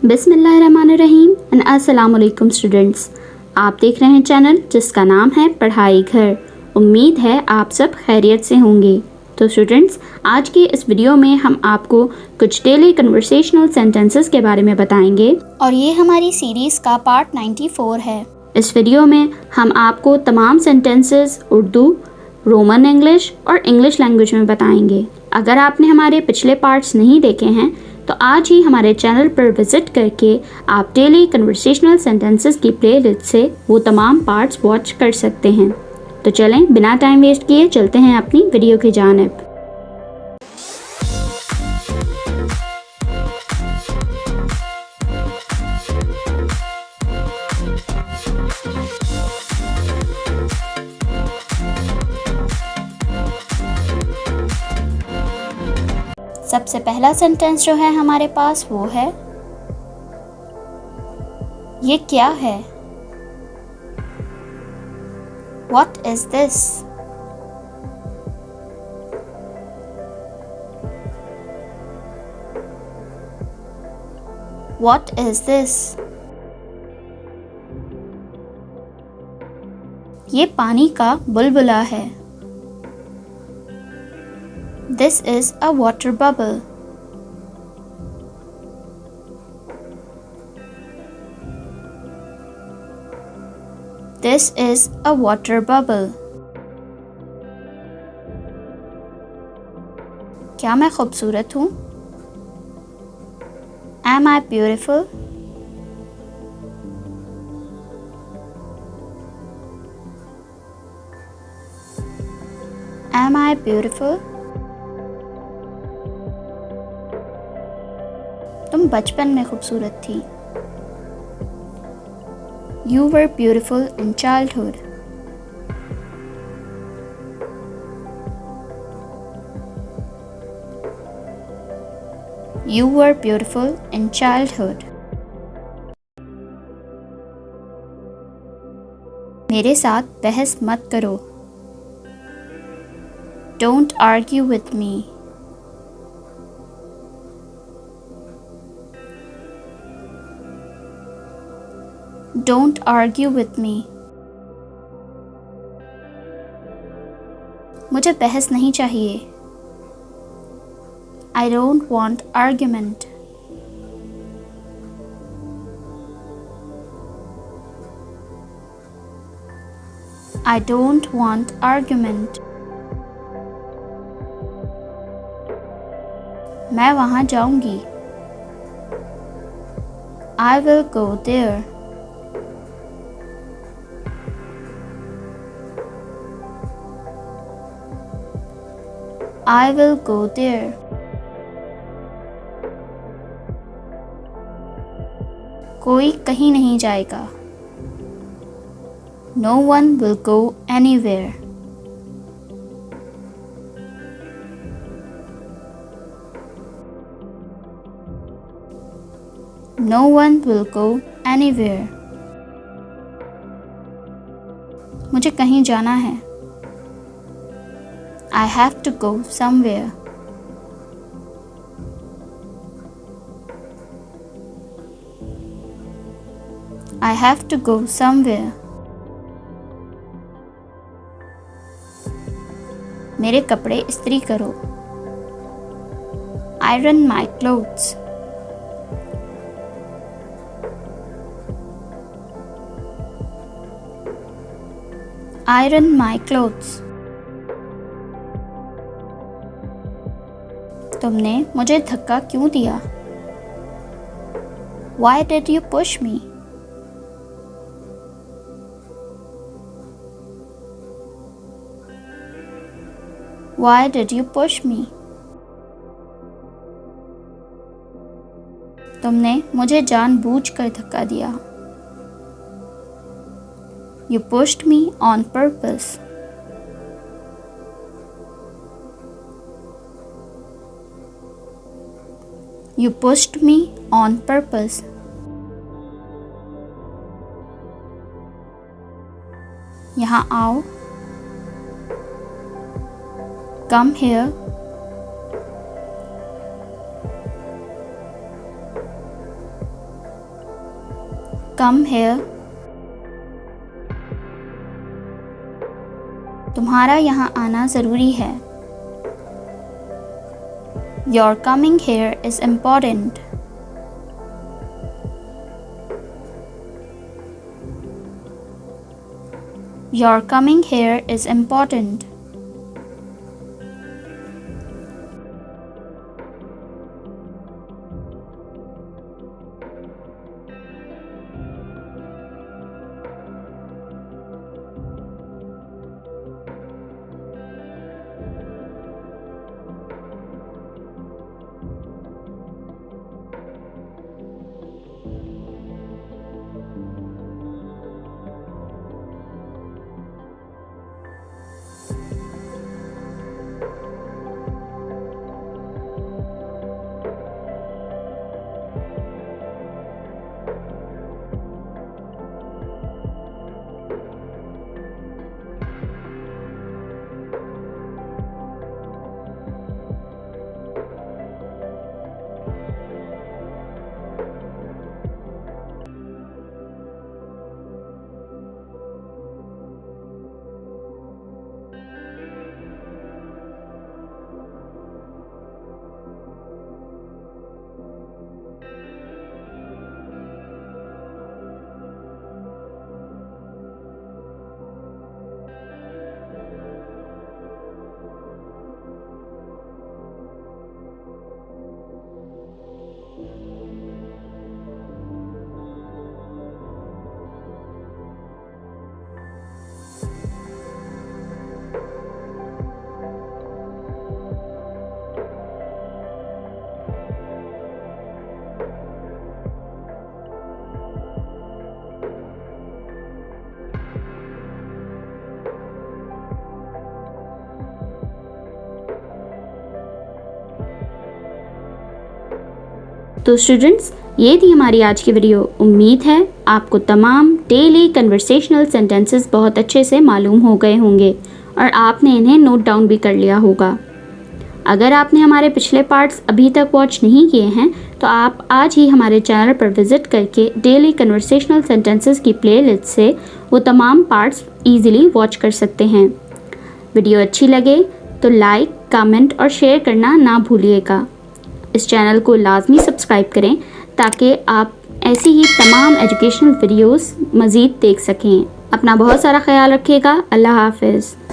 बिस्मिल्लाहिर्रहमानिर्रहीम एंड अस्सलाम वालेकुम स्टूडेंट्स। आप देख रहे हैं चैनल जिसका नाम है पढ़ाई घर। उम्मीद है आप सब खैरियत से होंगे। तो स्टूडेंट्स, आज के इस वीडियो में हम आपको कुछ डेली कन्वर्सेशनल सेंटेंसेस के बारे में बताएंगे और ये हमारी सीरीज़ का पार्ट 94 है। इस वीडियो में हम आपको तमाम सेंटेंसेस उर्दू, रोमन इंग्लिश और इंग्लिश लैंग्वेज में बताएंगे। अगर आपने हमारे पिछले पार्ट्स नहीं देखे हैं तो आज ही हमारे चैनल पर विज़िट करके आप डेली कन्वर्सेशनल सेंटेंसेस की प्लेलिस्ट से वो तमाम पार्ट्स वॉच कर सकते हैं। तो चलें बिना टाइम वेस्ट किए चलते हैं अपनी वीडियो की जानिब। सबसे पहला सेंटेंस जो है हमारे पास वो है, ये क्या है? What is this? What is this? ये पानी का बुलबुला है। This is a water bubble. This is a water bubble. क्या मैं खूबसूरत हूँ? Am I beautiful? Am I beautiful? तुम बचपन में खूबसूरत थी। You were beautiful in childhood. You were beautiful in childhood. मेरे साथ बहस मत करो। Don't argue with me. Don't argue with me. मुझे बहस नहीं चाहिए। I don't want argument. I don't want argument. मैं वहाँ जाऊंगी। I will go there. I will go there. कोई कहीं नहीं जाएगा। No one will go anywhere. No one will go anywhere. मुझे कहीं जाना है। I have to go somewhere. I have to go somewhere. मेरे कपड़े इस्त्री करो। Iron my clothes. Iron my clothes. तुमने मुझे धक्का क्यों दिया? Why did you push me? Why did you push me? तुमने मुझे जानबूझकर धक्का दिया। You pushed me on purpose. You pushed me on purpose. यहाँ आओ। Come here. कम हेयर, तुम्हारा यहाँ आना ज़रूरी है। Your coming here is important. Your coming here is important. तो स्टूडेंट्स, ये थी हमारी आज की वीडियो। उम्मीद है आपको तमाम डेली कन्वर्सेशनल सेंटेंसेस बहुत अच्छे से मालूम हो गए होंगे और आपने इन्हें नोट डाउन भी कर लिया होगा। अगर आपने हमारे पिछले पार्ट्स अभी तक वॉच नहीं किए हैं तो आप आज ही हमारे चैनल पर विज़िट करके डेली कन्वर्सेशनल सेंटेंसेस की प्लेलिस्ट से वो तमाम पार्ट्स ईज़िली वॉच कर सकते हैं। वीडियो अच्छी लगे तो लाइक, कमेंट और शेयर करना ना भूलिएगा। इस चैनल को लाजमी सब्सक्राइब करें ताकि आप ऐसी ही तमाम एजुकेशनल वीडियोस मज़ीद देख सकें। अपना बहुत सारा ख्याल रखिएगा। अल्लाह हाफ़िज़।